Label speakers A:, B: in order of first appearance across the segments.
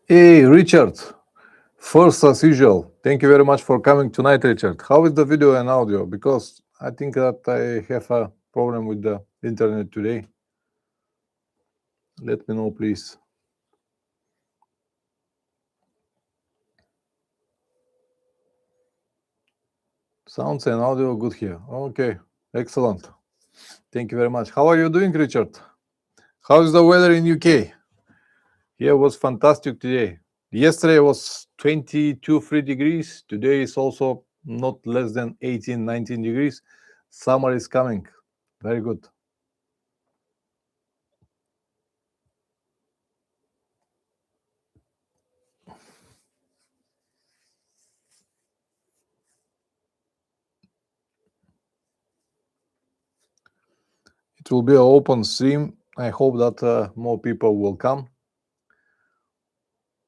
A: Hey, Richard. First, as usual, thank you very much for coming tonight, Richard. How is the video and audio? Because I think that I have a problem with the internet today. Let me know, please. Sounds and audio good here. Okay, excellent. Thank you very much. How are you doing, Richard? How is the weather in UK? Here was fantastic today. Yesterday was 22, 3 degrees. Today is also not less than 18, 19 degrees. Summer is coming. Very good. It will be an open stream. I hope that more people will come.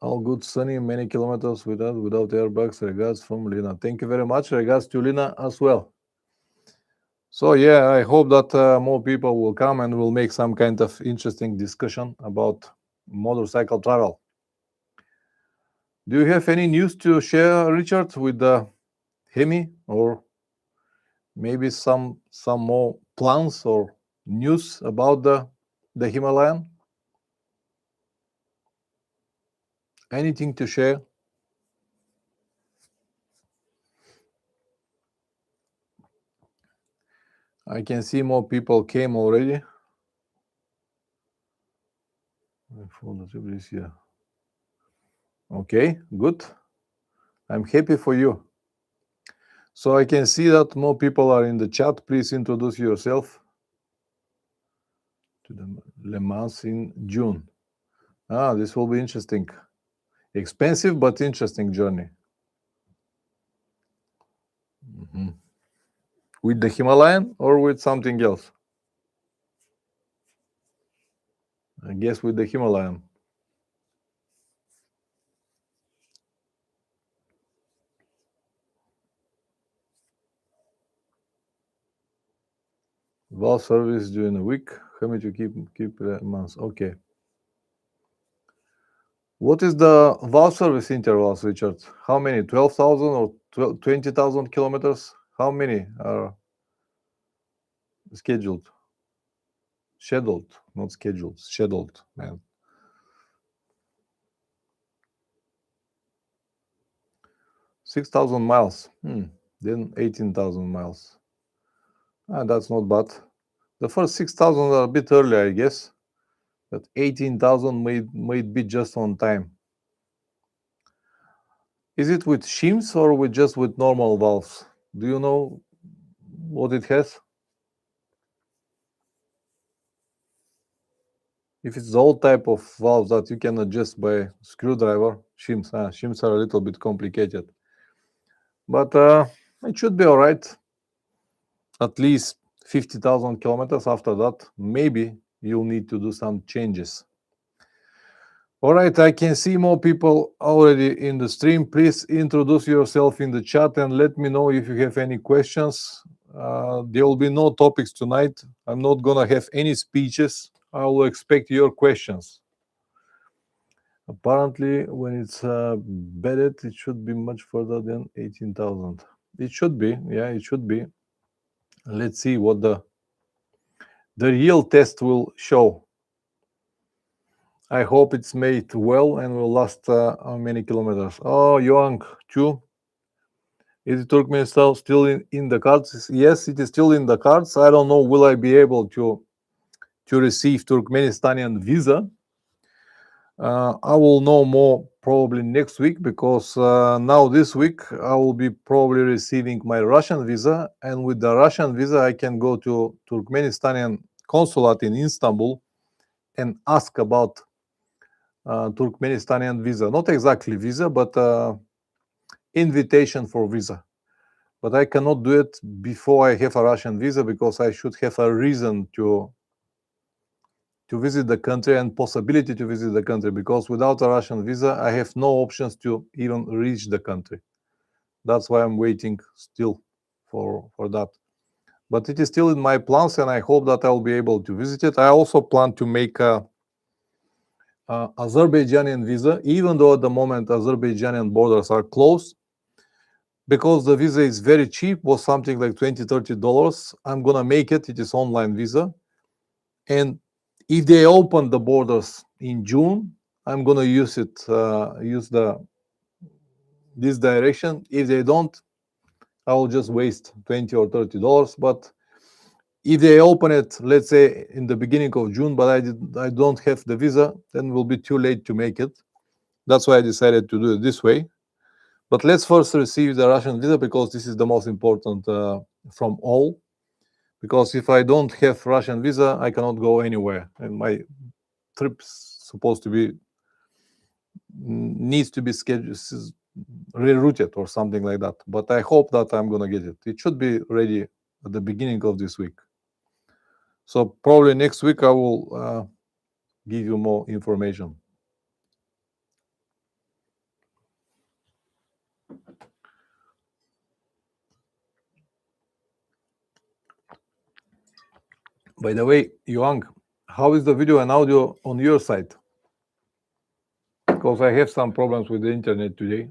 A: All good, sunny, many kilometers without airbags. Regards from Lina. Thank you very much. Regards to Lina as well. So yeah, I hope that more people will come and we'll make some kind of interesting discussion about motorcycle travel. Do you have any news to share, Richard, with the Hemi, or maybe some more plans or news about the Himalayan? Anything to share? I can see more people came already. Okay, good. I'm happy for you. So I can see that more people are in the chat. Please introduce yourself to the Le Mans in June. This will be interesting. Expensive but interesting journey. With the Himalayan or with something else? I guess with the Himalayan. Valve service during a week. How many to keep months? Okay. What is the valve service intervals, Richard? How many? 12,000 or 20,000 kilometers? How many are scheduled? Scheduled, not scheduled. Scheduled, man. 6,000 miles. Then 18,000 miles. That's not bad. The first 6,000 are a bit early, I guess. But 18,000 might be just on time. Is it with shims or just with normal valves? Do you know what it has? If it's the old type of valves that you can adjust by screwdriver, shims. Shims are a little bit complicated. But it should be all right. At least 50,000 kilometers. After that, maybe you'll need to do some changes. All right, I can see more people already in the stream. Please introduce yourself in the chat and let me know if you have any questions. There will be no topics tonight. I'm not going to have any speeches. I will expect your questions. Apparently, when it's bedded, it should be much further than 18,000. It should be, yeah, it should be. Let's see what the real test will show. I hope it's made well and will last how many kilometers? Oh, Young, 2. Is Turkmenistan still in the cards? Yes, it is still in the cards. I don't know, will I be able to receive Turkmenistanian visa? I will know more probably next week, because now this week I will be probably receiving my Russian visa, and with the Russian visa I can go to Turkmenistanian consulate in Istanbul and ask about Turkmenistanian visa. Not exactly visa, but invitation for visa. But I cannot do it before I have a Russian visa, because I should have a reason to visit the country and possibility to visit the country, because without a Russian visa, I have no options to even reach the country. That's why I'm waiting still for that. But it is still in my plans, and I hope that I'll be able to visit it. I also plan to make Azerbaijani visa, even though at the moment Azerbaijani borders are closed, because the visa is very cheap, was something like $20-30. I'm gonna make it. It is online visa, and if they open the borders in June, I'm gonna use it. Use this direction. If they don't, I will just waste $20 or $30. But if they open it, let's say in the beginning of June, but I don't have the visa, then it will be too late to make it. That's why I decided to do it this way. But let's first receive the Russian visa, because this is the most important from all. Because if I don't have Russian visa, I cannot go anywhere, and my trip's supposed to be needs to be scheduled, rerouted or something like that. But I hope that I'm gonna get it. It should be ready at the beginning of this week. So probably next week I will give you more information. By the way, Yuang, how is the video and audio on your side? Because I have some problems with the internet today.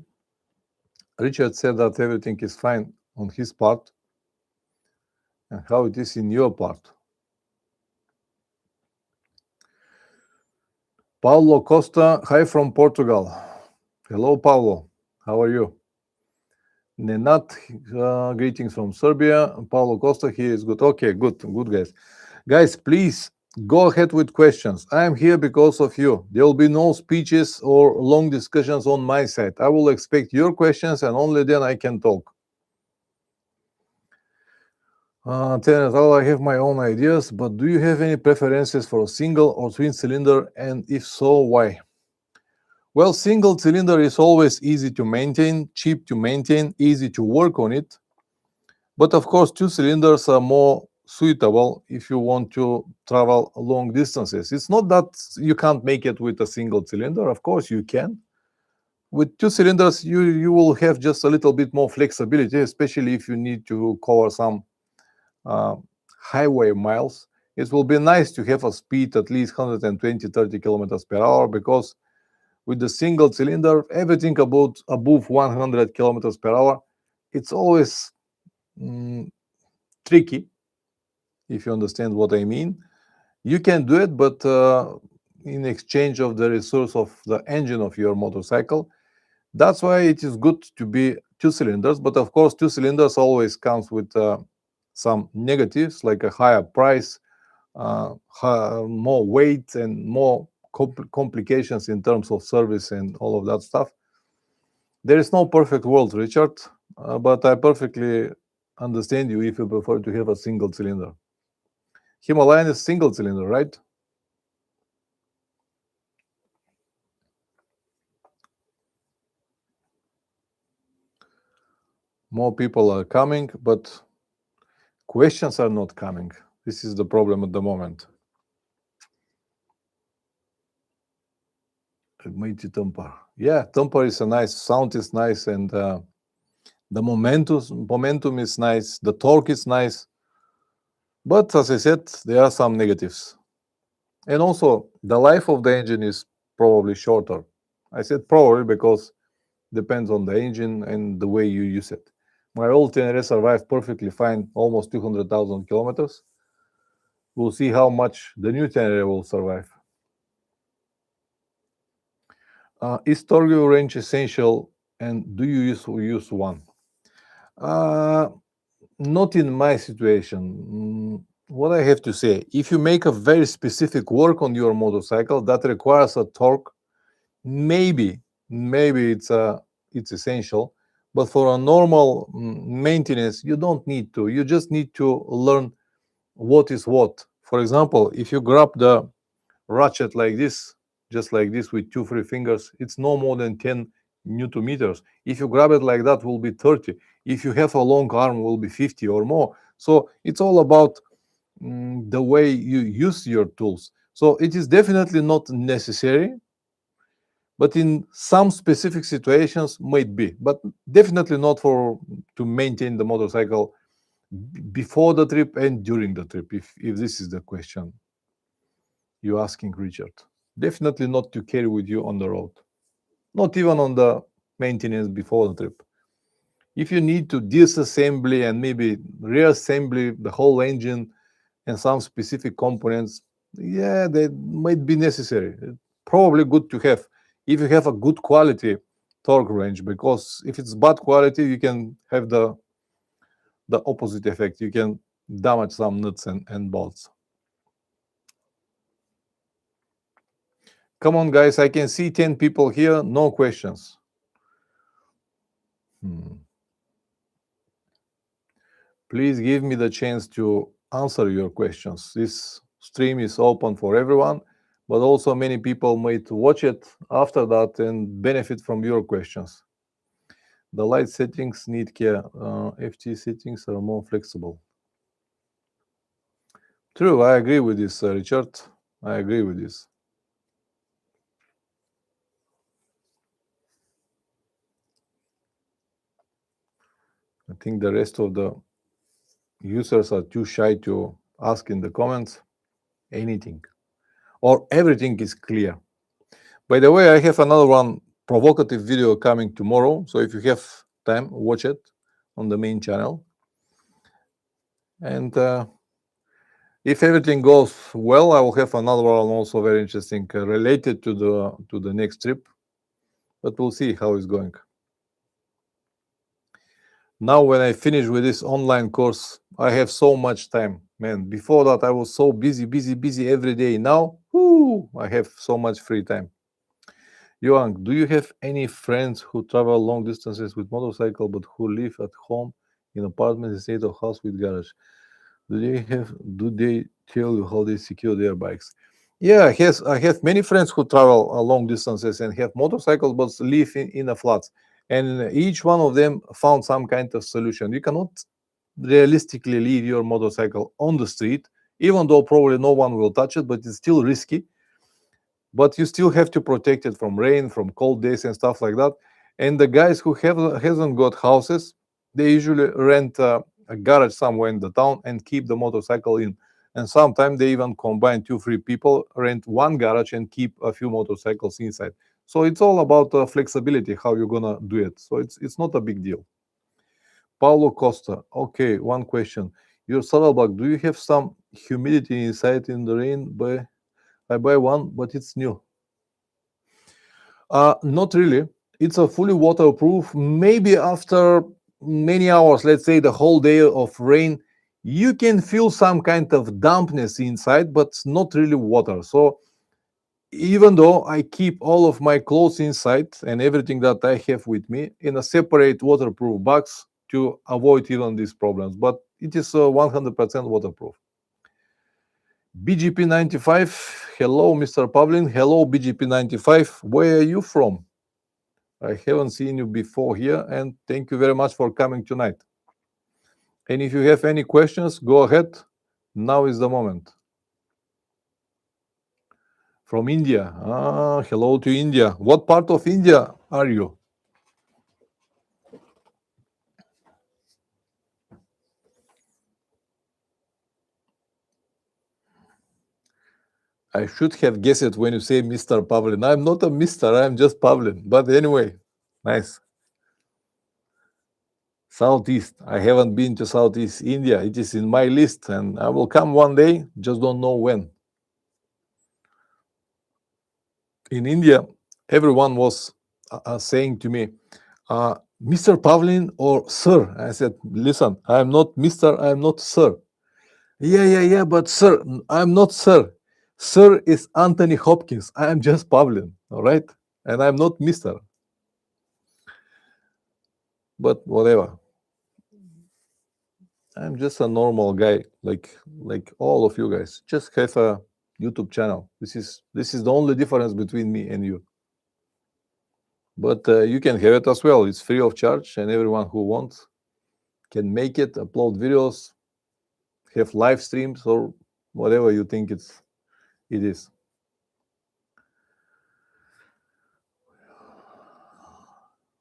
A: Richard said that everything is fine on his part. And how it is in your part? Paulo Costa, hi from Portugal. Hello, Paulo. How are you? Nenat, greetings from Serbia. Paulo Costa, he is good. Okay, good, guys. Guys, please go ahead with questions. I am here because of you. There will be no speeches or long discussions on my side. I will expect your questions, and only then I can talk. Tenant, I have my own ideas, but do you have any preferences for a single or twin cylinder, and if so, why? Well, single cylinder is always easy to maintain, cheap to maintain, easy to work on it. But of course, two cylinders are more suitable if you want to travel long distances. It's not that you can't make it with a single cylinder. Of course, you can. With two cylinders, you will have just a little bit more flexibility, especially if you need to cover some highway miles. It will be nice to have a speed at least 120-30 kilometers per hour, because with the single cylinder, everything above 100 kilometers per hour, it's always tricky, if you understand what I mean. You can do it, but in exchange of the resource of the engine of your motorcycle. That's why it is good to be two cylinders. But of course, two cylinders always comes with some negatives, like a higher price, more weight, and more complications in terms of service and all of that stuff. There is no perfect world, Richard, but I perfectly understand you if you prefer to have a single cylinder. Himalayan is single cylinder, right? More people are coming, but questions are not coming. This is the problem at the moment. Mighty temper. Yeah, temper is a nice, sound is nice, and the momentum is nice, the torque is nice. But as I said, there are some negatives. And also, the life of the engine is probably shorter. I said probably because depends on the engine and the way you use it. My old Tenere survived perfectly fine, almost 200,000 kilometers. We'll see how much the new Tenere will survive. Is Torgo range essential, and do you use one? Not in my situation. What I have to say, if you make a very specific work on your motorcycle that requires a torque, maybe it's essential. But for a normal maintenance, you don't need to. You just need to learn what is what. For example, if you grab the ratchet like this, just like this with 2 free fingers, it's no more than 10 newton meters. If you grab it like that, will be 30. If you have a long arm, will be 50 or more. So it's all about the way you use your tools. So it is definitely not necessary, but in some specific situations might be, but definitely not for to maintain the motorcycle before the trip and during the trip, if this is the question you're asking, Richard. Definitely not to carry with you on the road, not even on the maintenance before the trip. If you need to disassembly and maybe reassembly the whole engine and some specific components, yeah, they might be necessary. Probably good to have if you have a good quality torque range, because if it's bad quality, you can have the opposite effect. You can damage some nuts and bolts. Come on, guys, I can see 10 people here, no questions. Please give me the chance to answer your questions. This stream is open for everyone, but also many people might watch it after that and benefit from your questions. The light settings need care. FT settings are more flexible. True, I agree with this, Richard. I agree with this. I think the rest of the users are too shy to ask in the comments anything, or everything is clear. By the way, I have another one provocative video coming tomorrow, so if you have time, watch it on the main channel. And if everything goes well, I will have another one also very interesting related to the next trip, but we'll see how it's going. Now when I finish with this online course, I have so much time, man. Before that I was so busy every day. Now I have so much free time. Young, do you have any friends who travel long distances with motorcycle but who live at home in apartments instead of house with garage? Do they tell you how they secure their bikes? Yeah, I have many friends who travel long distances and have motorcycles but live in a flats. And each one of them found some kind of solution. You cannot realistically leave your motorcycle on the street, even though probably no one will touch it, but it's still risky. But you still have to protect it from rain, from cold days and stuff like that. And the guys who hasn't got houses, they usually rent a garage somewhere in the town and keep the motorcycle in. And sometimes they even combine 2 3 people, rent one garage and keep a few motorcycles inside. So it's all about flexibility, how you're gonna do it. So it's not a big deal. Paulo Costa, okay, one question. Your saddlebag, do you have some humidity inside in the rain? I buy one, but it's new. Not really. It's a fully waterproof. Maybe after many hours, let's say the whole day of rain, you can feel some kind of dampness inside, but not really water. So even though I keep all of my clothes inside and everything that I have with me in a separate waterproof box to avoid even these problems, but it is 100% waterproof. BGP95, hello, Mr. Pavlin. Hello, BGP95. Where are you from? I haven't seen you before here, and thank you very much for coming tonight. And if you have any questions, go ahead. Now is the moment. From India. Hello to India. What part of India are you? I should have guessed it when you say Mr. Pavlin. I'm not a Mr., I'm just Pavlin. But anyway, nice. Southeast. I haven't been to Southeast India. It is in my list, and I will come one day, just don't know when. In India, everyone was saying to me, Mr. Pavlin or sir. I said, listen, I'm not Mr., I'm not sir. Yeah, but sir, I'm not sir. Sir is Anthony Hopkins. I am just Pavlin, all right? And I'm not Mr. But whatever. I'm just a normal guy, like all of you guys. Just have a YouTube channel. This is the only difference between me and you. But you can have it as well. It's free of charge, and everyone who wants can make it, upload videos, have live streams, or whatever you think it is.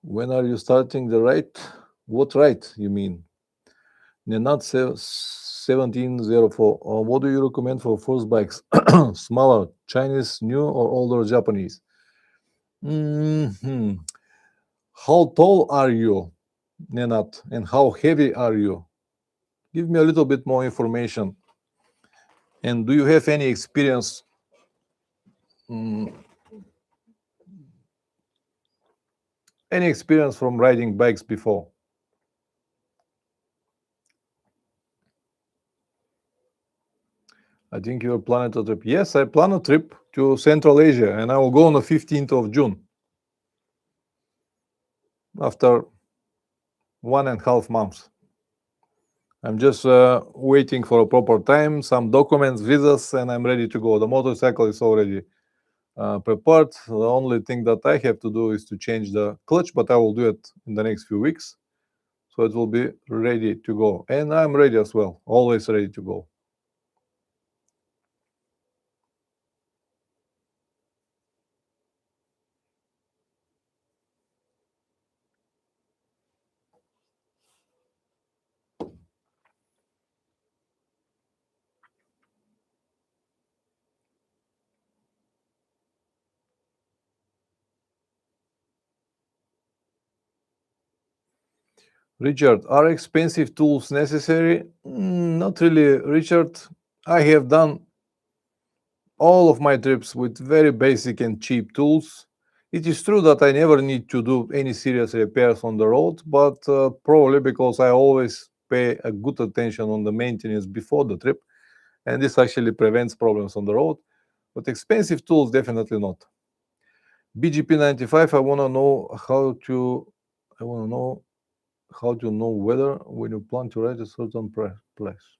A: When are you starting the ride? What ride you mean? Nenad 1704. What do you recommend for first bikes? Smaller, Chinese, new, or older Japanese? Hmm How tall are you, Nenat? And how heavy are you? Give me a little bit more information. And do you have any experience? mm, any experience from riding bikes before? I think you're planning a trip. Yes, I plan a trip to Central Asia, and I will go on the 15th of June after 1.5 months. I'm just waiting for a proper time, some documents, visas, and I'm ready to go. The motorcycle is already prepared. The only thing that I have to do is to change the clutch, but I will do it in the next few weeks. So it will be ready to go. And I'm ready as well, always ready to go. Richard, are expensive tools necessary? Not really, Richard. I have done all of my trips with very basic and cheap tools. It is true that I never need to do any serious repairs on the road, but probably because I always pay a good attention on the maintenance before the trip, and this actually prevents problems on the road. But expensive tools, definitely not. BGP 95, I want to know how to know whether when you plan to ride a certain place.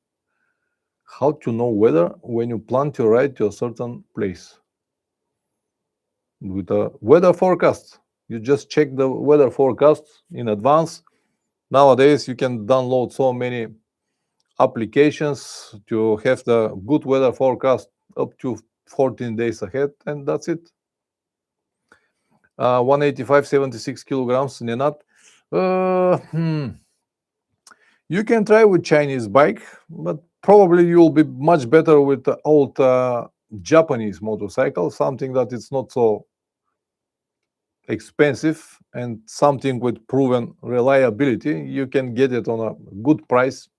A: How to know whether when you plan to ride to a certain place. With a weather forecast, you just check the weather forecast in advance. Nowadays, you can download so many applications to have the good weather forecast up to 14 days ahead, and that's it. 185, 76 kilograms, Nenat. Uh, hmm. You can try with Chinese bike, but probably you'll be much better with the old Japanese motorcycle, something that is not so expensive and something with proven reliability. You can get it on a good price,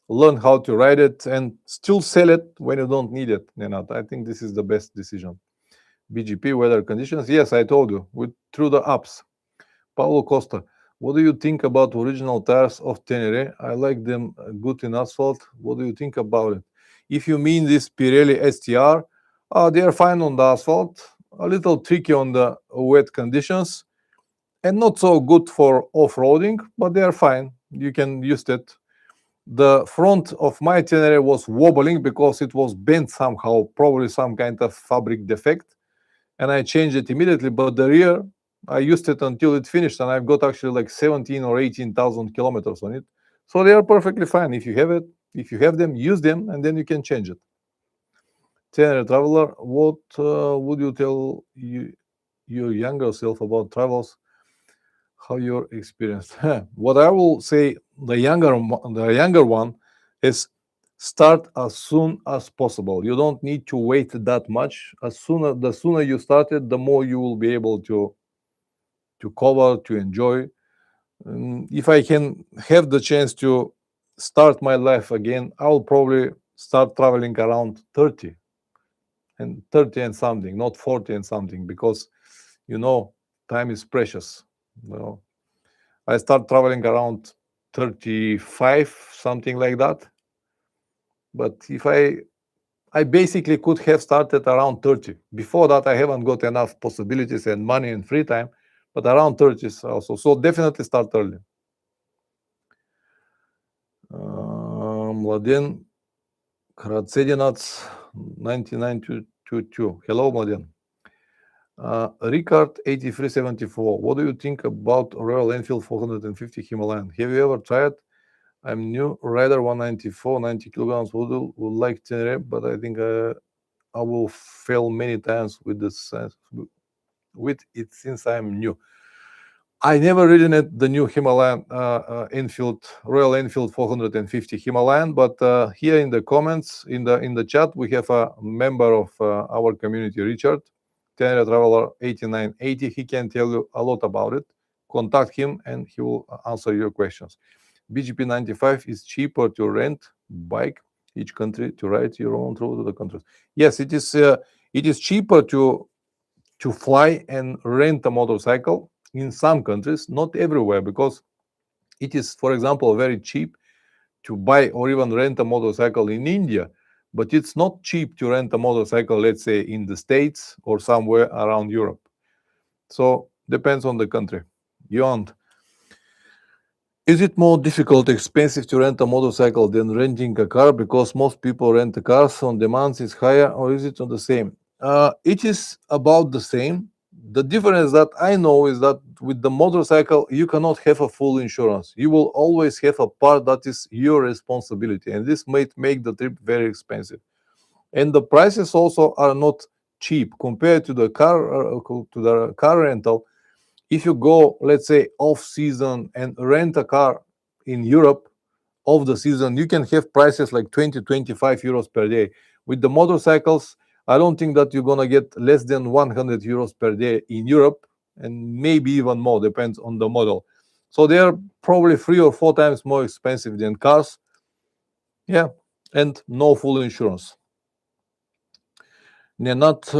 A: learn how to ride it, and still sell it when you don't need it. Nenat, I think this is the best decision. BGP weather conditions. Yes, I told you through the apps. Paulo Costa, what do you think about original tires of Tenere? I like them good in asphalt. What do you think about it? If you mean this Pirelli STR, they are fine on the asphalt, a little tricky on the wet conditions, and not so good for off-roading, but they are fine. You can use it. The front of my Tenere was wobbling because it was bent somehow, probably some kind of fabric defect, and I changed it immediately. But the rear, I used it until it finished, and I've got actually like 17 or 18,000 kilometers on it. So they are perfectly fine. If you have it, if you have them, use them, and then you can change it. Tenere Traveler, what would you tell your younger self about travels? How your experience? What I will say, the younger one is start as soon as possible. You don't need to wait that much. The sooner you started, the more you will be able to cover, to enjoy. If I can have the chance to start my life again, I will probably start traveling around 30 and something, not 40 and something, because you know time is precious. I start traveling around 35, something like that. But if I basically could have started around 30. Before that, I haven't got enough possibilities and money and free time, but around 30 is also. So definitely start early. Mladen Kratsedinac, 9922. Hello, Mladen. Ricard 8374. What do you think about Royal Enfield 450 Himalayan? Have you ever tried? I'm new rider 194, 90 kilograms. Would like Tenere, but I think I will fail many times with it since I'm new. I never ridden it, the new Himalayan Royal Enfield 450 Himalayan, but here in the comments, in the chat, we have a member of our community, Richard, Tenere Traveler 8980. He can tell you a lot about it. Contact him and he will answer your questions. BGP 95 is cheaper to rent bike each country to ride your own through to the countries. Yes, it is. It is cheaper to fly and rent a motorcycle in some countries, not everywhere, because it is, for example, very cheap to buy or even rent a motorcycle in India, but it's not cheap to rent a motorcycle, let's say, in the States or somewhere around Europe. So depends on the country. Beyond, is it more difficult, expensive to rent a motorcycle than renting a car because most people rent cars on demand is higher, or is it on the same? It is about the same. The difference that I know is that with the motorcycle, you cannot have a full insurance. You will always have a part that is your responsibility, and this might make the trip very expensive. And the prices also are not cheap compared to the car rental. If you go, let's say, off season and rent a car in Europe off the season, you can have prices like 20, 25 euros per day. With the motorcycles, I don't think that you're gonna get less than 100 euros per day in Europe, and maybe even more, depends on the model. So they are probably 3 or 4 times more expensive than cars. Yeah, and no full insurance. Nenat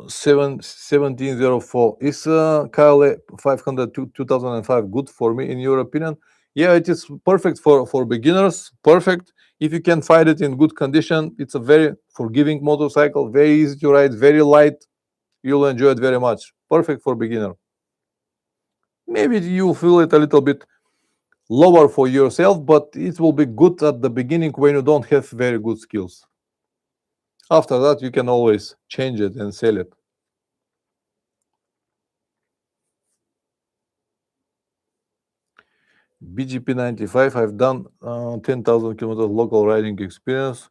A: 1704. Is KLA 500 2005 good for me, in your opinion? Yeah, it is perfect for beginners. Perfect. If you can find it in good condition, it's a very forgiving motorcycle, very easy to ride, very light. You'll enjoy it very much. Perfect for beginner. Maybe you feel it a little bit lower for yourself, but it will be good at the beginning when you don't have very good skills. After that, you can always change it and sell it. BGP 95, I've done 10,000 kilometers local riding experience.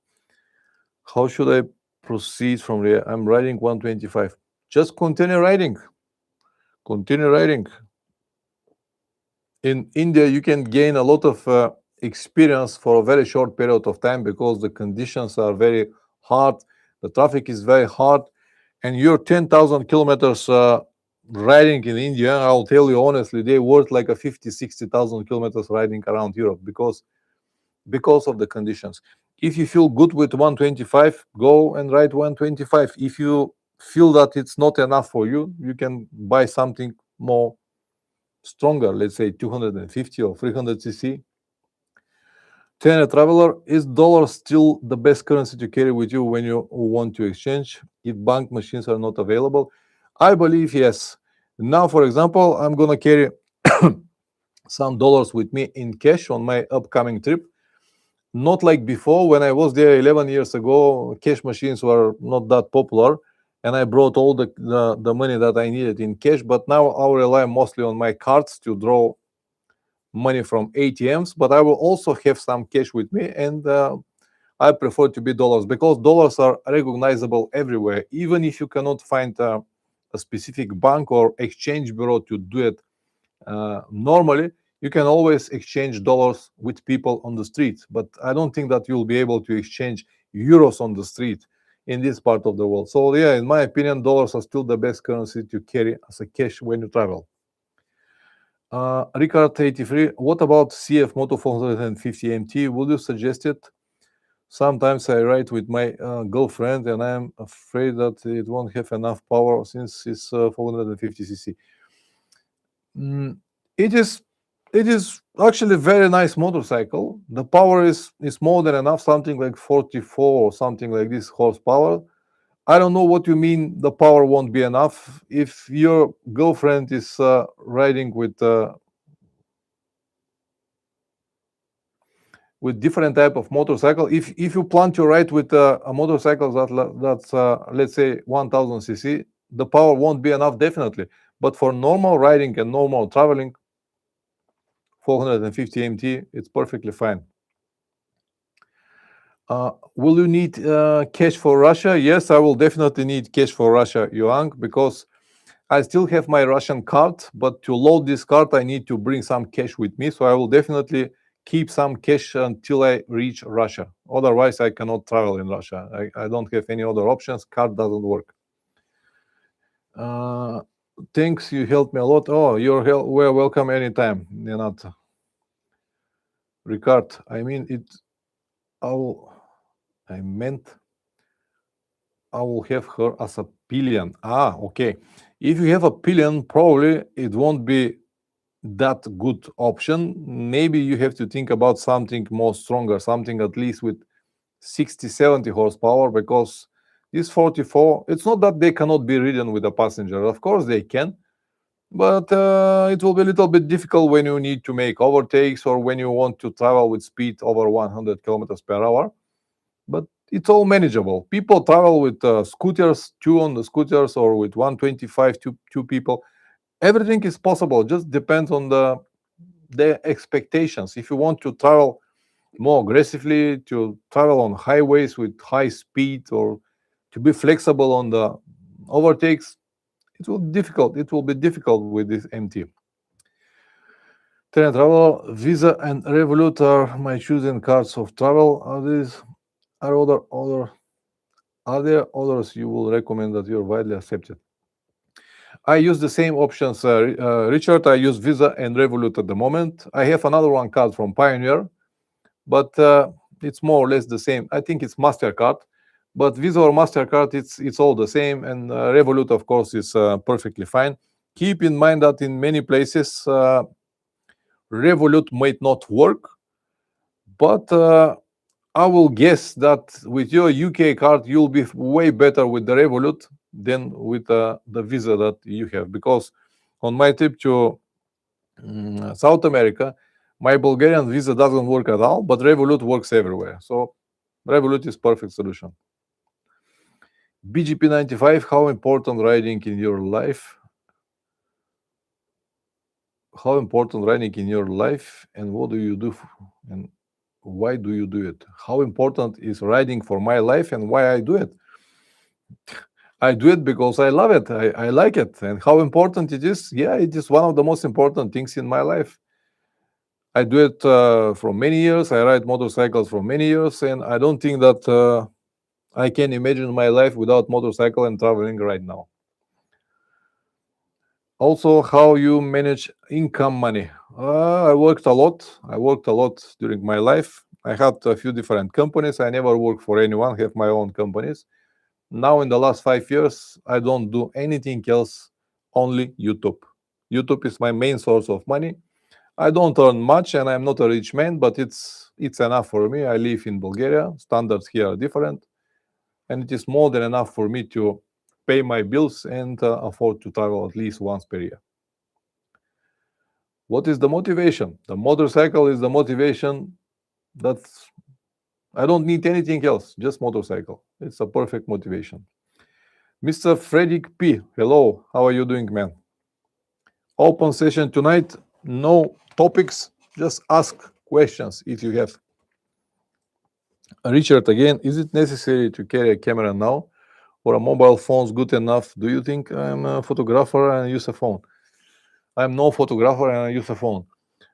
A: How should I proceed from there? I'm riding 125. Just continue riding. Continue riding. In India, you can gain a lot of experience for a very short period of time because the conditions are very hard, the traffic is very hard, and your 10,000 kilometers riding in India, I'll tell you honestly, they worth like a 50, 60,000 kilometers riding around Europe because of the conditions. If you feel good with 125, go and ride 125. If you feel that it's not enough for you, you can buy something more stronger, let's say 250 or 300 cc. Tenere Traveler, is dollar still the best currency to carry with you when you want to exchange if bank machines are not available? I believe yes. Now, for example, I'm gonna carry some dollars with me in cash on my upcoming trip. Not like before, when I was there 11 years ago, cash machines were not that popular, and I brought all the money that I needed in cash. But now I'll rely mostly on my cards to draw money from ATMs, but I will also have some cash with me, and I prefer to be dollars because dollars are recognizable everywhere. Even if you cannot find a specific bank or exchange bureau to do it normally, you can always exchange dollars with people on the street. But I don't think that you'll be able to exchange euros on the street in this part of the world. So yeah, in my opinion, dollars are still the best currency to carry as a cash when you travel. Ricard 83, what about CF Moto 450 MT? Would you suggest it? Sometimes I ride with my girlfriend and I'm afraid that it won't have enough power since it's 450 cc. It is actually a very nice motorcycle. The power is more than enough, something like 44 or something like this horsepower. I don't know what you mean the power won't be enough. If your girlfriend is riding with different type of motorcycle, if you plan to ride with a motorcycle that's let's say 1000 cc, the power won't be enough definitely. But for normal riding and normal traveling, 450 MT, it's perfectly fine. Will you need cash for Russia? Yes, I will definitely need cash for Russia, Yuang, because I still have my Russian card, but to load this card, I need to bring some cash with me. So I will definitely keep some cash until I reach Russia. Otherwise, I cannot travel in Russia. I don't have any other options. Card doesn't work. Thanks, you helped me a lot. Oh, you're well, welcome anytime, Nenat. Ricard, I mean it. I meant I will have her as a pillion. Okay. If you have a pillion, probably it won't be that good option. Maybe you have to think about something more stronger, something at least with 60, 70 horsepower, because this 44, it's not that they cannot be ridden with a passenger. Of course they can, but it will be a little bit difficult when you need to make overtakes or when you want to travel with speed over 100 kilometers per hour. But it's all manageable. People travel with scooters, two on the scooters, or with 125, two people. Everything is possible. Just depends on the expectations. If you want to travel more aggressively, to travel on highways with high speed, or to be flexible on the overtakes, it will be difficult with this MT. Train travel, Visa and Revolut are my chosen cards of travel. Are there others you will recommend that you're widely accepted? I use the same options, Richard. I use Visa and Revolut at the moment. I have another one card from Pioneer, but it's more or less the same. I think it's MasterCard, but Visa or MasterCard, it's all the same. And Revolut, of course, is perfectly fine. Keep in mind that in many places, Revolut might not work, but I will guess that with your UK card, you'll be way better with the Revolut than with the Visa that you have. Because on my trip to South America, my Bulgarian Visa doesn't work at all, but Revolut works everywhere. So Revolut is perfect solution. BGP 95, how important riding in your life? How important riding in your life, and what do you do and why do you do it? How important is riding for my life and why I do it? I do it because I love it. I like it. And how important it is? Yeah, it is one of the most important things in my life. I do it for many years. I ride motorcycles for many years, and I don't think that I can imagine my life without motorcycle and traveling right now. Also, how you manage income money. I worked a lot. I worked a lot during my life. I had a few different companies. I never worked for anyone, have my own companies. Now, in the last 5 years, I don't do anything else, only YouTube. YouTube is my main source of money. I don't earn much, and I'm not a rich man, but it's enough for me. I live in Bulgaria. Standards here are different, and it is more than enough for me to pay my bills and afford to travel at least once per year. What is the motivation? The motorcycle is the motivation. I don't need anything else, just motorcycle. It's a perfect motivation. Mr. Frederick P. Hello, how are you doing, man? Open session tonight. No topics, just ask questions if you have. Richard, again, is it necessary to carry a camera now, or a mobile phone's good enough? Do you think I'm a photographer and I use a phone? I'm no photographer and I use a phone.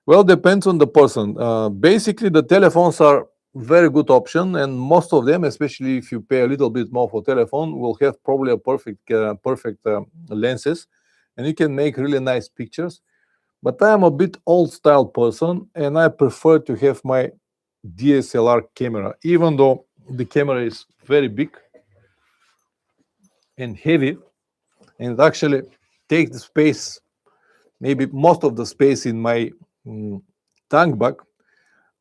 A: Well, depends on the person. Basically, the telephones are very good option, and most of them, especially if you pay a little bit more for telephone, will have probably a perfect lenses, and you can make really nice pictures. But I am a bit old style person, and I prefer to have my DSLR camera, even though the camera is very big and heavy, and it actually takes the space, maybe most of the space in my tank bag.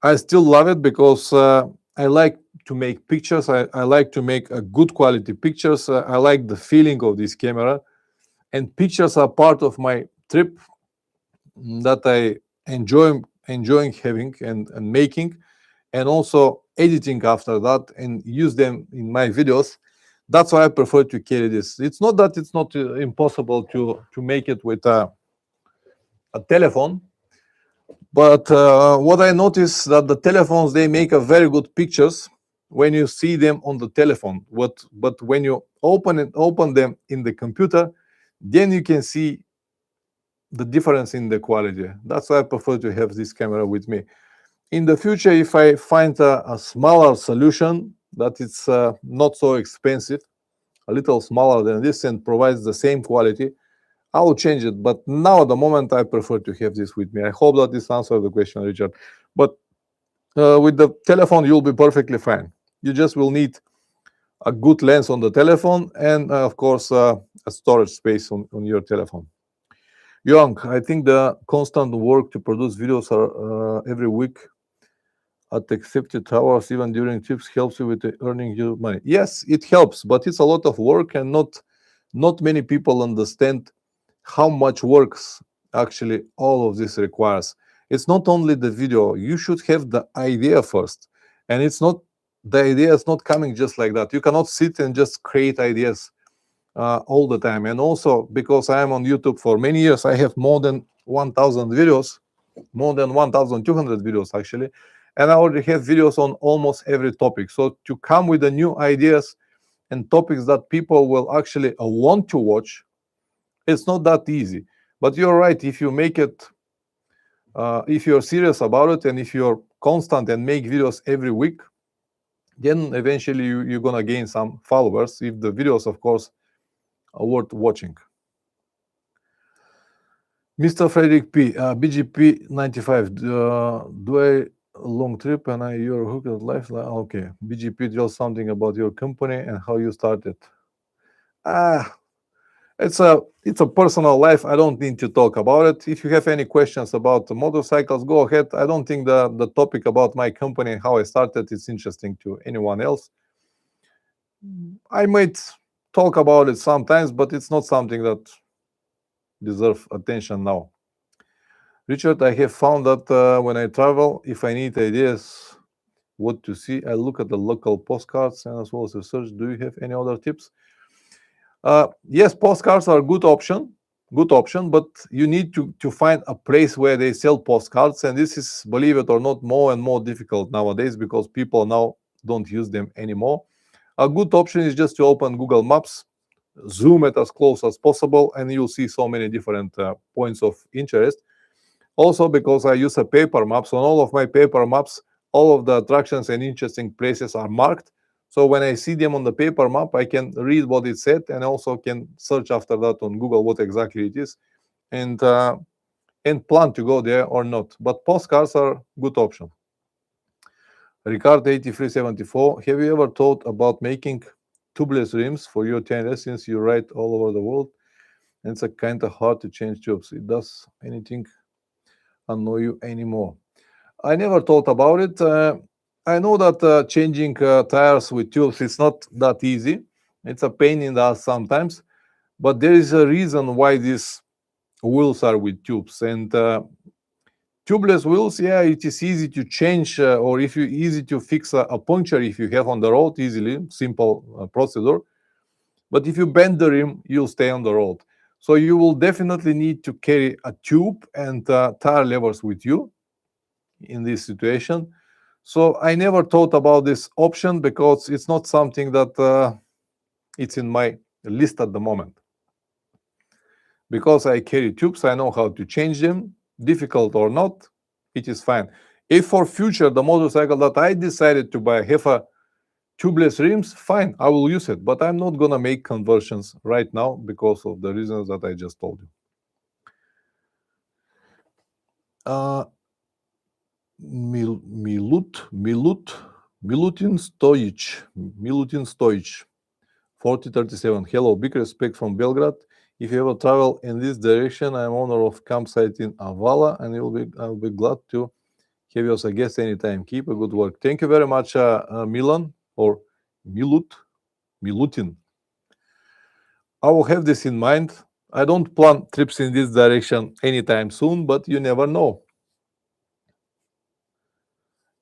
A: I still love it because I like to make pictures. I like to make a good quality pictures. I like the feeling of this camera, and pictures are part of my trip that I enjoying having and making, and also editing after that and use them in my videos. That's why I prefer to carry this. It's not that it's not impossible to make it with a telephone, but what I notice that the telephones, they make a very good pictures when you see them on the telephone. But when you open them in the computer, then you can see the difference in the quality. That's why I prefer to have this camera with me. In the future, if I find a smaller solution that is not so expensive, a little smaller than this and provides the same quality, I will change it. But now at the moment, I prefer to have this with me. I hope that this answers the question, Richard. But with the telephone, you'll be perfectly fine. You just will need a good lens on the telephone and, of course, a storage space on your telephone. Young, I think the constant work to produce videos are every week at accepted hours, even during trips, helps you with earning your money. Yes, it helps, but it's a lot of work, and not many people understand how much works actually all of this requires. It's not only the video. You should have the idea first, and it's not the idea is not coming just like that. You cannot sit and just create ideas all the time. And also, because I am on YouTube for many years, I have more than 1,000 videos, more than 1,200 videos actually, and I already have videos on almost every topic. So to come with the new ideas and topics that people will actually want to watch, it's not that easy. But you're right. If you make it, if you're serious about it, and if you're constant and make videos every week, then eventually you're gonna gain some followers if the videos, of course, are worth watching. Mr. Frederick P, BGP 95. Do I long trip and you're hooked at life? Okay. BGP, tell something about your company and how you started. It's a personal life. I don't need to talk about it. If you have any questions about the motorcycles, go ahead. I don't think the topic about my company and how I started is interesting to anyone else. I might talk about it sometimes, but it's not something that deserves attention now. Richard, I have found that when I travel, if I need ideas what to see, I look at the local postcards and as well as research. Do you have any other tips? Yes, postcards are a good option, but you need to find a place where they sell postcards, and this is, believe it or not, more and more difficult nowadays because people now don't use them anymore. A good option is just to open Google Maps, zoom it as close as possible, and you'll see so many different points of interest. Also, because I use a paper map, so on all of my paper maps, all of the attractions and interesting places are marked. So when I see them on the paper map, I can read what it said and also can search after that on Google what exactly it is, and plan to go there or not. But postcards are a good option. Ricard 8374, have you ever thought about making tubeless rims for your TNS since you ride all over the world? And it's a kind of hard to change tubes. It does anything annoy you anymore? I never thought about it. I know that changing tires with tubes is not that easy. It's a pain in the ass sometimes, but there is a reason why these wheels are with tubes. And tubeless wheels, yeah, it is easy to change, or if you easy to fix a puncture if you have on the road easily, simple procedure. But if you bend the rim, you'll stay on the road. So you will definitely need to carry a tube and tire levers with you in this situation. So I never thought about this option because it's not something that it's in my list at the moment. Because I carry tubes, I know how to change them, difficult or not, it is fine. If for future the motorcycle that I decided to buy have a tubeless rims, fine, I will use it. But I'm not gonna make conversions right now because of the reasons that I just told you. Milutin Stojic, 4037. Hello, big respect from Belgrade. If you ever travel in this direction, I'm owner of campsite in Avala, and I'll be glad to have you as a guest anytime. Keep a good work. Thank you very much, Milan or Milutin. I will have this in mind. I don't plan trips in this direction anytime soon, but you never know.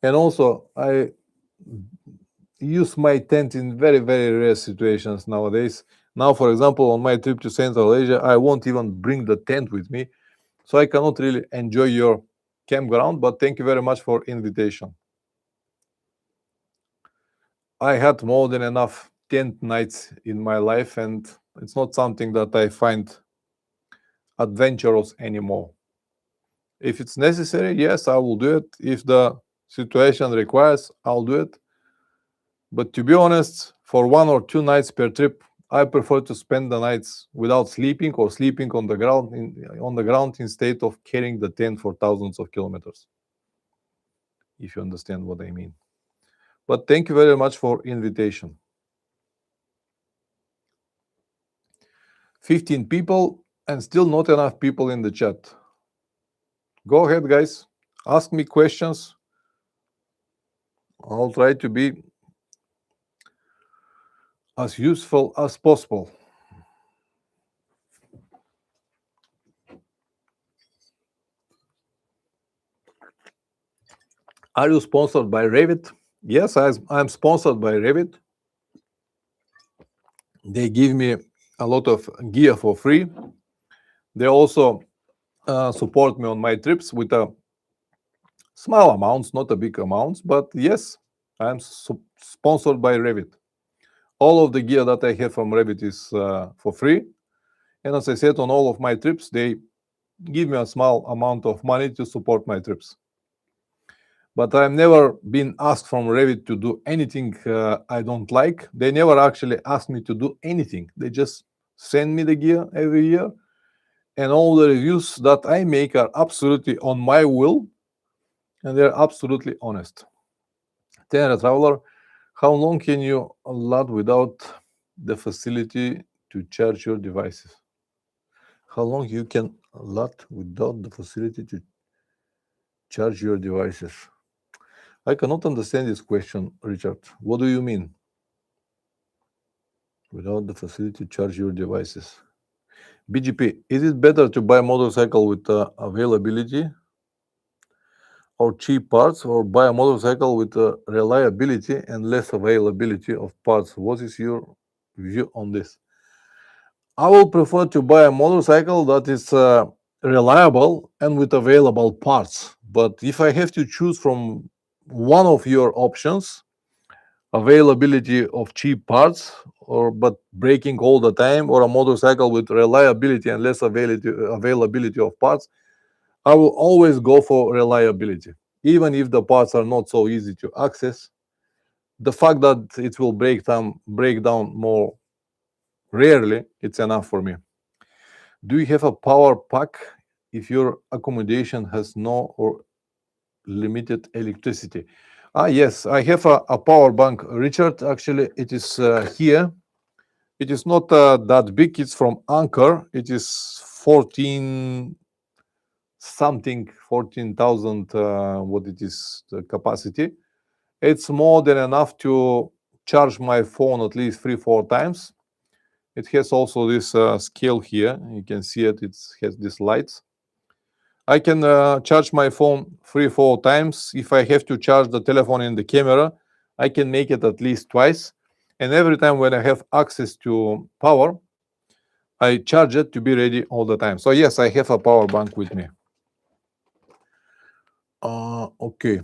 A: And also, I use my tent in very, very rare situations nowadays. Now, for example, on my trip to Central Asia, I won't even bring the tent with me. So I cannot really enjoy your campground, but thank you very much for invitation. I had more than enough tent nights in my life, and it's not something that I find adventurous anymore. If it's necessary, yes, I will do it. If the situation requires, I'll do it. But to be honest, for 1 or 2 nights per trip, I prefer to spend the nights without sleeping or sleeping on the ground instead of carrying the tent for thousands of kilometers. If you understand what I mean. But thank you very much for invitation. 15 people and still not enough people in the chat. Go ahead, guys. Ask me questions. I'll try to be as useful as possible. Are you sponsored by Revit? Yes, I'm sponsored by Revit. They give me a lot of gear for free. They also support me on my trips with a small amounts, not a big amounts, but yes, I'm sponsored by Revit. All of the gear that I have from Revit is for free. And as I said, on all of my trips, they give me a small amount of money to support my trips. But I've never been asked from Revit to do anything I don't like. They never actually asked me to do anything. They just send me the gear every year. And all the reviews that I make are absolutely on my will. And they're absolutely honest. Tenere Traveler, how long can you LUT without the facility to charge your devices? How long you can LUT without the facility to charge your devices? I cannot understand this question, Richard. What do you mean? Without the facility to charge your devices. BGP, is it better to buy a motorcycle with availability or cheap parts, or buy a motorcycle with reliability and less availability of parts? What is your view on this? I will prefer to buy a motorcycle that is reliable and with available parts. But if I have to choose from one of your options, availability of cheap parts but breaking all the time, or a motorcycle with reliability and less availability of parts, I will always go for reliability. Even if the parts are not so easy to access, the fact that it will break down more rarely, it's enough for me. Do you have a power pack if your accommodation has no or limited electricity? Yes, I have a power bank, Richard. Actually, it is here. It is not that big. It's from Anchor. It is 14,000 what it is, the capacity. It's more than enough to charge my phone at least 3-4 times. It has also this scale here. You can see it. It has these lights. I can charge my phone 3-4 times. If I have to charge the telephone and the camera, I can make it at least twice. And every time when I have access to power, I charge it to be ready all the time. So yes, I have a power bank with me. Okay.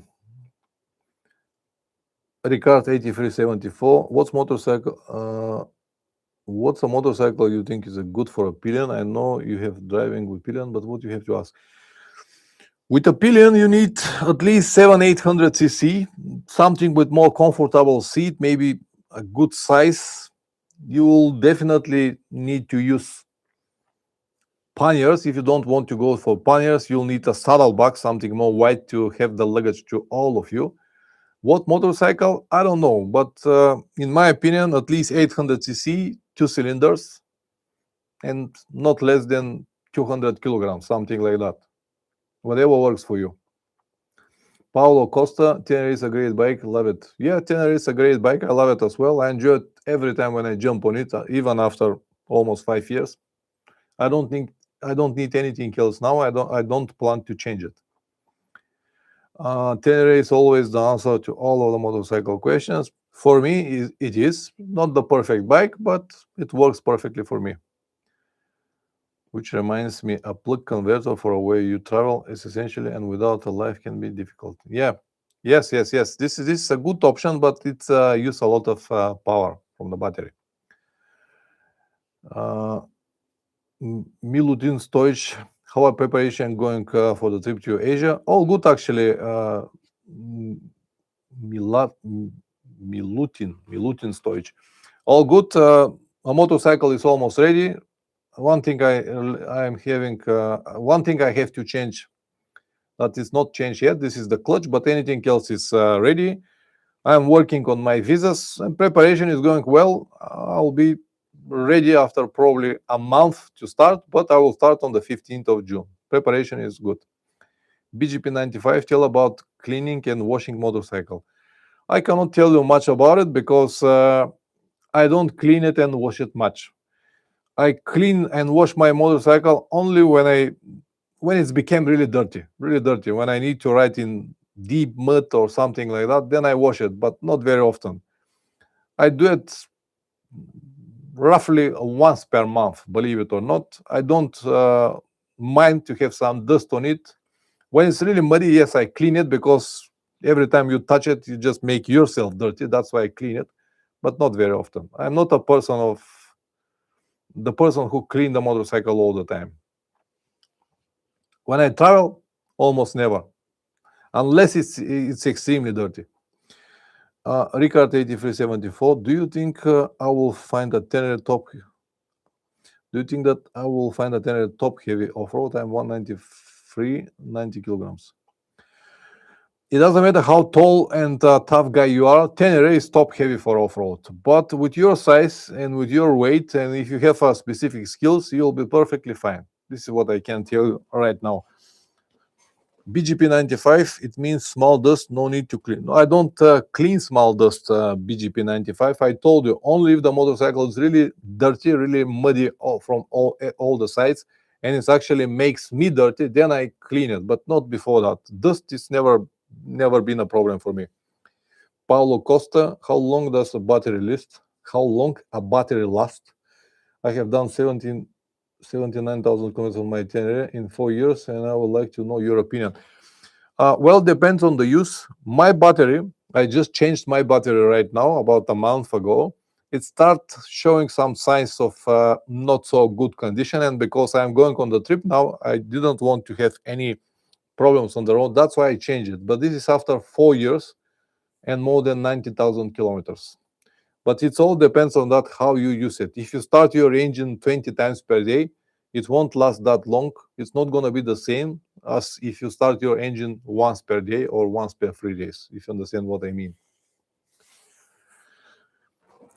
A: Ricard 8374. What's a motorcycle you think is good for a pillion? I know you have driving with pillion, but what you have to ask? With a pillion, you need at least 700-800 cc, something with more comfortable seat, maybe a good size. You will definitely need to use panniers. If you don't want to go for panniers, you'll need a saddlebag, something more wide to have the luggage to all of you. What motorcycle? I don't know, but in my opinion, at least 800 cc, 2 cylinders, and not less than 200 kilograms, something like that. Whatever works for you. Paulo Costa, Tenere is a great bike, love it. Yeah, Tenere is a great bike, I love it as well. I enjoy it every time when I jump on it, even after almost 5 years. I don't need anything else now. I don't plan to change it. Tenere is always the answer to all of the motorcycle questions. For me, it is not the perfect bike, but it works perfectly for me. Which reminds me, a plug converter for where you travel is essentially, and without a life can be difficult. Yeah, yes. This is a good option, but it's use a lot of power from the battery. Milutin Stoich, how are preparation going for the trip to Asia? All good, actually. Milat, Milutin Stoich. All good. A motorcycle is almost ready. One thing I'm having, one thing I have to change that is not changed yet. This is the clutch, but anything else is ready. I'm working on my visas and preparation is going well. I'll be ready after probably a month to start, but I will start on the 15th of June. Preparation is good. BGP95, tell about cleaning and washing motorcycle. I cannot tell you much about it because I don't clean it and wash it much. I clean and wash my motorcycle only when it's became really dirty, really dirty. When I need to ride in deep mud or something like that, then I wash it, but not very often. I do it roughly once per month, believe it or not. I don't mind to have some dust on it. When it's really muddy, yes, I clean it because every time you touch it, you just make yourself dirty. That's why I clean it, but not very often. I'm not a person of the person who clean the motorcycle all the time. When I travel, almost never, unless it's extremely dirty. Ricard 8374, do you think I will find a Tenere top? Do you think that I will find a Tenere top heavy off-road? I'm 193, 90 kilograms. It doesn't matter how tall and tough guy you are, Tenere is top heavy for off-road. But with your size and with your weight, and if you have specific skills, you'll be perfectly fine. This is what I can tell you right now. BGP95, it means small dust, no need to clean. No, I don't clean small dust, BGP95. I told you, only if the motorcycle is really dirty, really muddy from all the sides, and it actually makes me dirty, then I clean it, but not before that. Dust is never been a problem for me. Paulo Costa, how long does a battery last? How long a battery lasts? I have done 79,000 kilometers on my Tenere in 4 years, and I would like to know your opinion. Well, depends on the use. My battery, I just changed my battery right now, about a month ago. It starts showing some signs of not so good condition, and because I'm going on the trip now, I didn't want to have any problems on the road. That's why I changed it. But this is after 4 years and more than 90,000 kilometers. But it all depends on that how you use it. If you start your engine 20 times per day, it won't last that long. It's not going to be the same as if you start your engine once per day or once per 3 days, if you understand what I mean.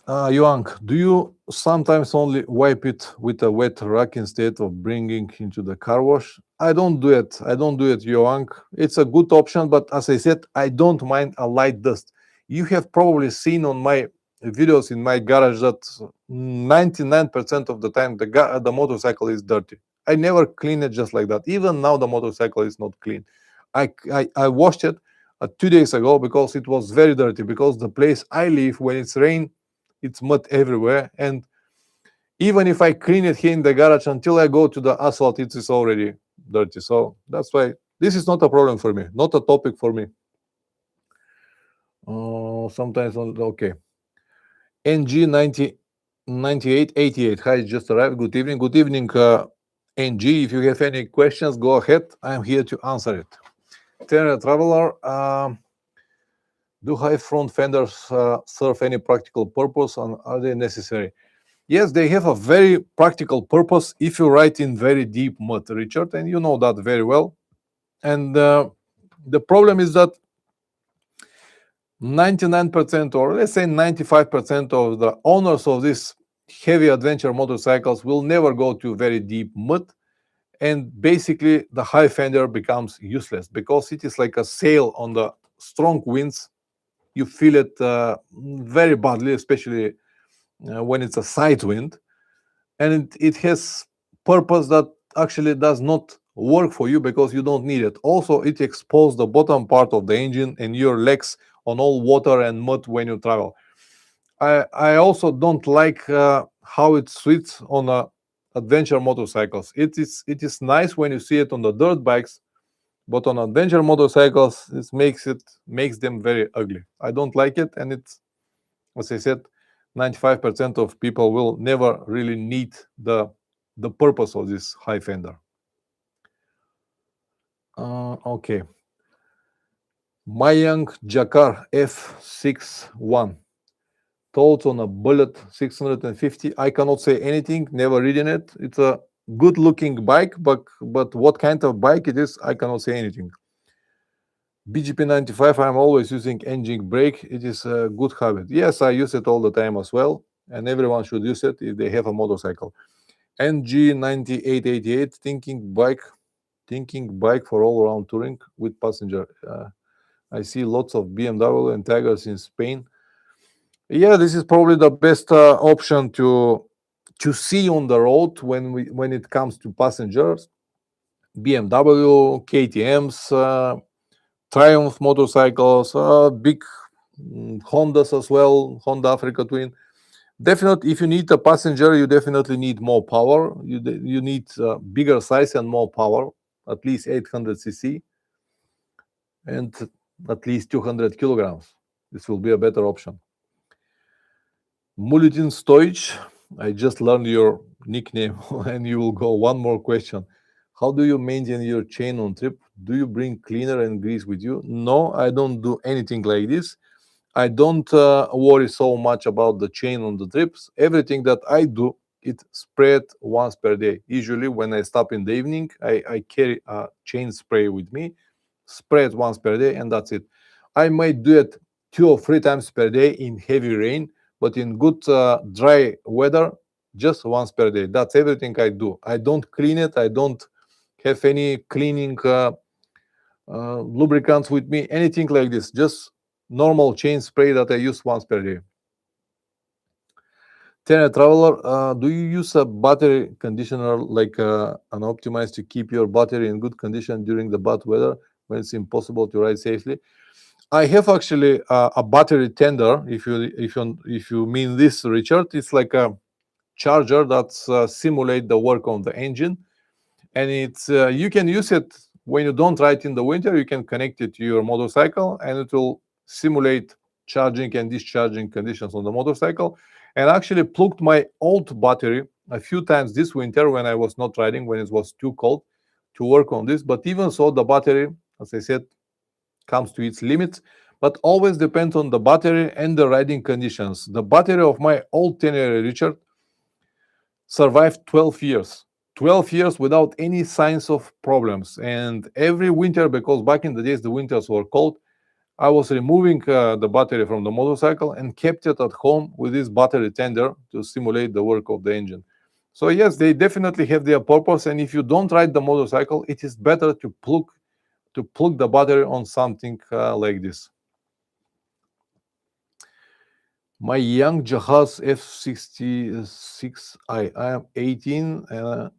A: Young, do you sometimes only wipe it with a wet rag instead of bringing into the car wash? I don't do it. I don't do it, Young. It's a good option, but as I said, I don't mind a light dust. You have probably seen on my videos in my garage that 99% of the time the motorcycle is dirty. I never clean it just like that. Even now the motorcycle is not clean. I washed it 2 days ago because it was very dirty, because the place I live, when it's rain, it's mud everywhere, and even if I clean it here in the garage, until I go to the asphalt, it is already dirty. So that's why this is not a problem for me, not a topic for me. Sometimes okay. NG 9888. Hi, just arrived. Good evening. Good evening, NG. If you have any questions, go ahead. I'm here to answer it. Tenere Traveler, do high front fenders serve any practical purpose, and are they necessary? Yes, they have a very practical purpose if you ride in very deep mud, Richard, and you know that very well. And the problem is that 99% or let's say 95% of the owners of these heavy adventure motorcycles will never go to very deep mud, and basically the high fender becomes useless because it is like a sail on the strong winds. You feel it very badly, especially when it's a side wind, and it has purpose that actually does not work for you because you don't need it. Also, it exposes the bottom part of the engine and your legs on all water and mud when you travel. I also don't like how it sits on adventure motorcycles. It is nice when you see it on the dirt bikes, but on adventure motorcycles, it makes them very ugly. I don't like it, and it's, as I said, 95% of people will never really need the the purpose of this high fender. Okay. Mayang Jakar F61. Thoughts on a Bullet 650. I cannot say anything, never ridden it. It's a good looking bike, but what kind of bike it is, I cannot say anything. BGP 95, I'm always using engine brake. It is a good habit. Yes, I use it all the time as well, and everyone should use it if they have a motorcycle. NG 9888, thinking bike for all around touring with passenger. I see lots of BMW and Tigers in Spain. Yeah, this is probably the best option to see on the road when it comes to passengers. BMW, KTM's, Triumph motorcycles, big Hondas as well, Honda Africa Twin. Definitely, if you need a passenger, you definitely need more power. You need bigger size and more power, at least 800 cc and at least 200 kilograms. This will be a better option. Mulitin Stoich, I just learned your nickname and you will go one more question. How do you maintain your chain on trip? Do you bring cleaner and grease with you? No, I don't do anything like this. I don't worry so much about the chain on the trips. Everything that I do, it spread once per day. Usually when I stop in the evening, I carry a chain spray with me, spread once per day, and that's it. I might do it 2 or 3 times per day in heavy rain, but in good dry weather, just once per day. That's everything I do. I don't clean it. I don't have any cleaning lubricants with me, anything like this. Just normal chain spray that I use once per day. Tenor Traveler, do you use a battery conditioner like an optimized to keep your battery in good condition during the bad weather when it's impossible to ride safely? I have actually a battery tender. If you mean this, Richard, it's like a charger that simulate the work of the engine, and it's you can use it when you don't ride in the winter. You can connect it to your motorcycle, and it will simulate charging and discharging conditions on the motorcycle. And actually plugged my old battery a few times this winter when I was not riding, when it was too cold, to work on this. But even so, the battery, as I said, comes to its limits, but always depends on the battery and the riding conditions. The battery of my old Tenere Richard survived 12 years. 12 years without any signs of problems. And every winter, because back in the days the winters were cold, I was removing the battery from the motorcycle and kept it at home with this battery tender to simulate the work of the engine. So yes, they definitely have their purpose. And if you don't ride the motorcycle, it is better to plug the battery on something like this. My young Jahaz F66, I am 18 and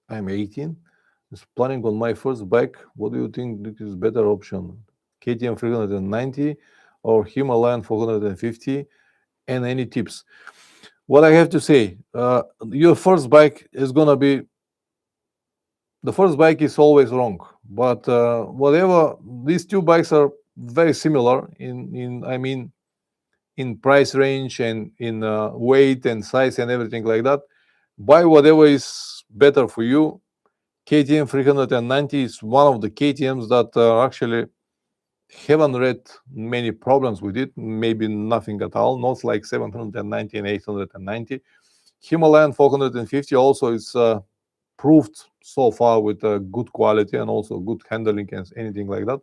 A: I'm 18. Is planning on my first bike. What do you think is better option? KTM 390 or Himalayan 450? And any tips? What I have to say, your first bike is gonna be the first bike is always wrong. But whatever, these two bikes are very similar in price range and in weight and size and everything like that. Buy whatever is better for you. KTM 390 is one of the KTMs that actually haven't read many problems with it, maybe nothing at all, not like 790 and 890. Himalayan 450 also is proved so far with good quality and also good handling and anything like that.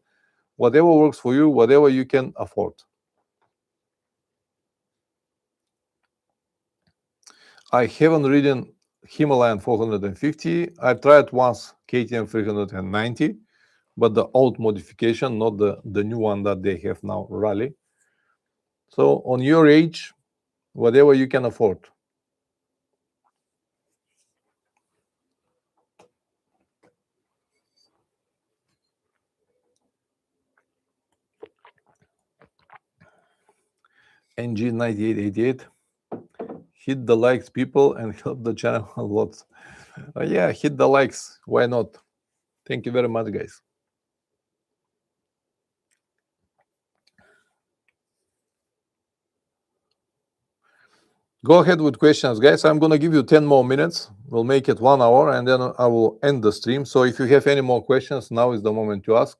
A: Whatever works for you, whatever you can afford. I haven't ridden Himalayan 450. I tried once KTM 390, but the old modification, not the new one that they have now, Rally. So on your age, whatever you can afford. NG9888, hit the likes, people, and help the channel a lot. Yeah, hit the likes. Why not? Thank you very much, guys. Go ahead with questions, guys. I'm going to give you 10 more minutes. We'll make it 1 hour, and then I will end the stream. So if you have any more questions, now is the moment to ask.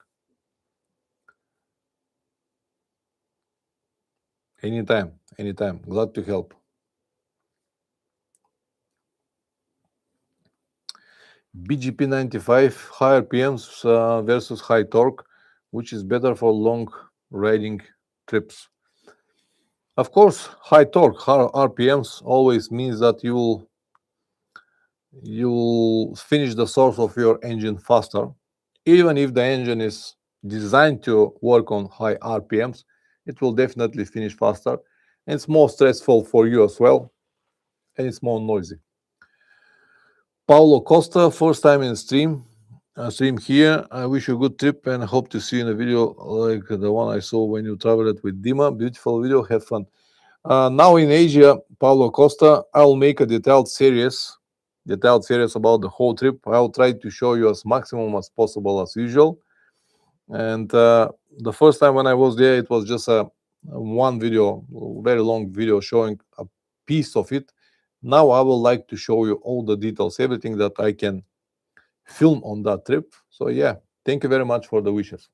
A: Anytime. Glad to help. BGP 95, high RPMs versus high torque, which is better for long riding trips? Of course, high torque, high RPMs always means that you'll finish the source of your engine faster. Even if the engine is designed to work on high RPMs, it will definitely finish faster. And it's more stressful for you as well, and it's more noisy. Paulo Costa, first time in stream here. I wish you a good trip and hope to see you in a video like the one I saw when you traveled with Dima. Beautiful video, have fun. Now in Asia, Paulo Costa, I'll make a detailed series about the whole trip. I'll try to show you as maximum as possible as usual. And the first time when I was there, it was just one video, very long video showing a piece of it. Now I would like to show you all the details, everything that I can film on that trip. So yeah, thank you very much for the wishes.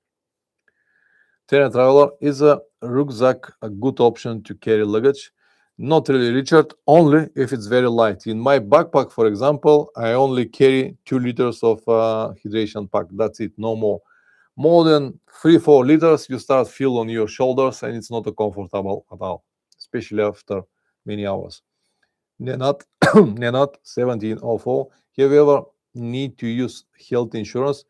A: Terra Traveler, is a rucksack a good option to carry luggage? Not really, Richard, only if it's very light. In my backpack, for example, I only carry 2 liters of hydration pack. That's it, no more. More than 3-4 liters, you start feel on your shoulders, and it's not comfortable at all, especially after many hours. Nenat 1704. Have you ever need to use health insurance?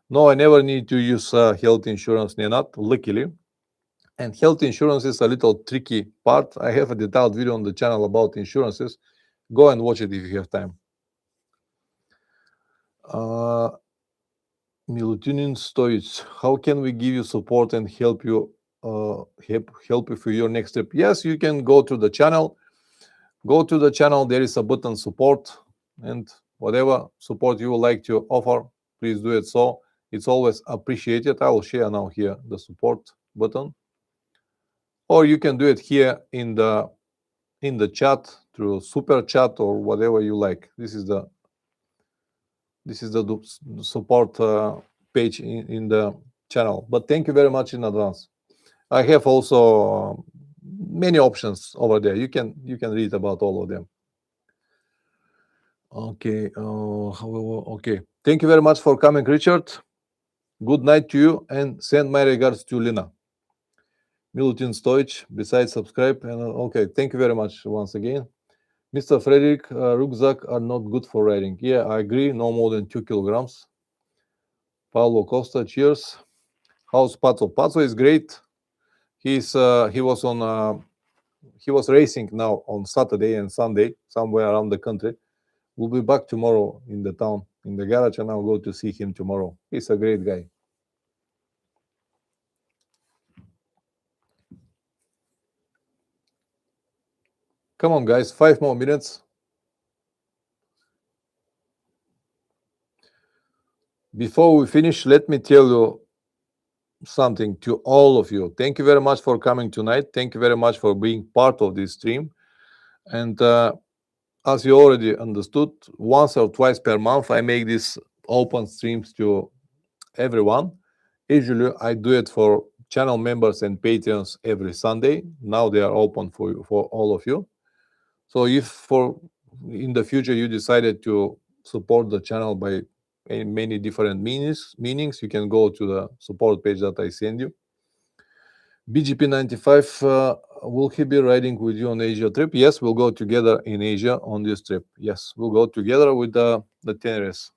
A: No, I never need to use health insurance, Nenat, luckily. And health insurance is a little tricky part. I have a detailed video on the channel about insurances. Go and watch it if you have time. Milutinin Stoic, how can we give you support and help you for your next trip? Yes, you can go to the channel. Go to the channel. There is a button support, and whatever support you would like to offer, please do it. So it's always appreciated. I will share now here the support button, or you can do it here in the chat through super chat or whatever you like. This is the support page in the channel. But thank you very much in advance. I have also many options over there. You can read about all of them. Okay. Okay. Thank you very much for coming, Richard. Good night to you, and send my regards to Lina. Milutin Stoic, besides subscribe. And okay, thank you very much once again. Mr. Frederick, rucksack are not good for riding. Yeah, I agree. No more than 2 kilograms. Paulo Costa, cheers. How's Pazo? Pazo is great. He was racing now on Saturday and Sunday somewhere around the country. We'll be back tomorrow in the town, in the garage, and I'll go to see him tomorrow. He's a great guy. Come on, guys, 5 more minutes. Before we finish, let me tell you something to all of you. Thank you very much for coming tonight. Thank you very much for being part of this stream. And as you already understood, once or twice per month, I make these open streams to everyone. Usually, I do it for channel members and patrons every Sunday. Now they are open for all of you. So if in the future you decided to support the channel by many different meanings, you can go to the support page that I send you. BGP 95, will he be riding with you on Asia trip? Yes, we'll go together in Asia on this trip. Yes, we'll go together with the Teneres.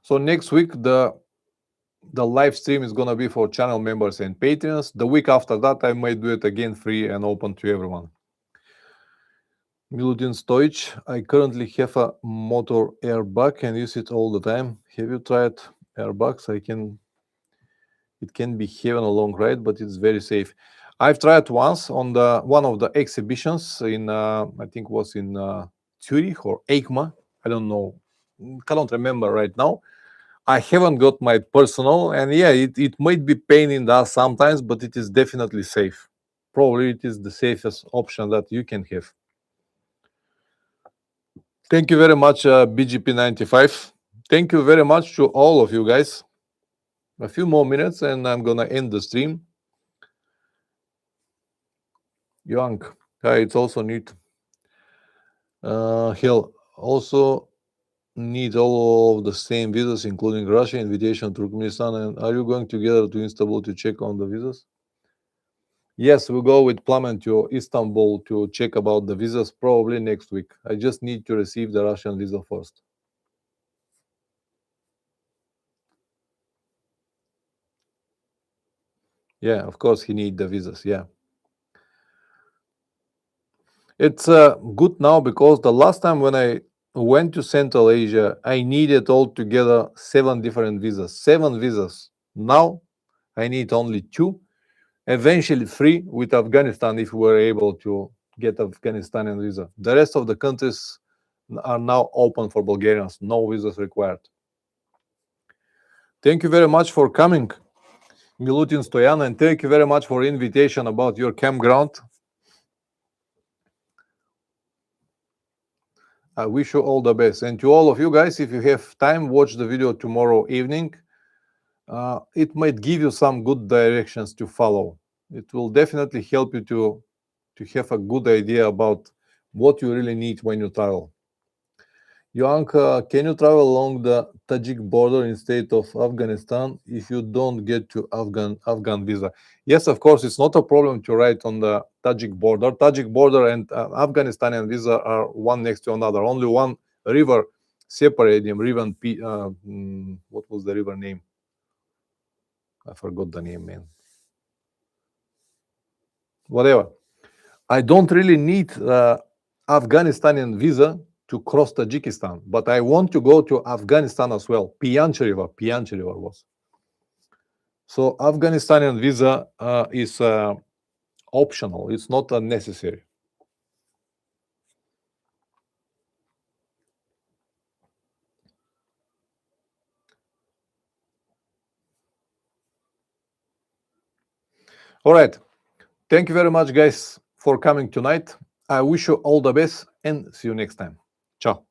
A: So next week, the live stream is going to be for channel members and patrons. The week after that, I might do it again free and open to everyone. Milutin Stoic, I currently have a motor airbag and use it all the time. Have you tried airbags? It can be heavy on a long ride, but it's very safe. I've tried once on one of the exhibitions in, I think was in Zurich or EICMA. I don't know. Cannot remember right now. I haven't got my personal, and yeah, it might be pain in the ass sometimes, but it is definitely safe. Probably it is the safest option that you can have. Thank you very much, BGP95. Thank you very much to all of you guys. A few more minutes and I'm gonna end the stream. Young, it's also neat. He'll also need all of the same visas, including Russia, invitation to Turkmenistan. And are you going together to Istanbul to check on the visas? Yes, we'll go with Plamen to Istanbul to check about the visas probably next week. I just need to receive the Russian visa first. Yeah, of course he needs the visas, yeah. It's good now because the last time when I went to Central Asia, I needed altogether 7 different visas. 7 visas. Now I need only 2, eventually 3 with Afghanistan if we were able to get Afghanistani visa. The rest of the countries are now open for Bulgarians. No visas required. Thank you very much for coming, Milutin Stoyan, and thank you very much for invitation about your campground. I wish you all the best. And to all of you guys, if you have time, watch the video tomorrow evening. It might give you some good directions to follow. It will definitely help you to have a good idea about what you really need when you travel. Yoanka, can you travel along the Tajik border instead of Afghanistan if you don't get to Afghan visa? Yes, of course, it's not a problem to ride on the Tajik border. Tajik border and Afghanistani visa are one next to another. Only one river separates them. What was the river name? I forgot the name, man. Whatever. I don't really need Afghanistani visa to cross Tajikistan, but I want to go to Afghanistan as well. Piyanchi River was. So Afghanistani visa is optional. It's not necessary. All right. Thank you very much, guys, for coming tonight. I wish you all the best and see you next time. Ciao.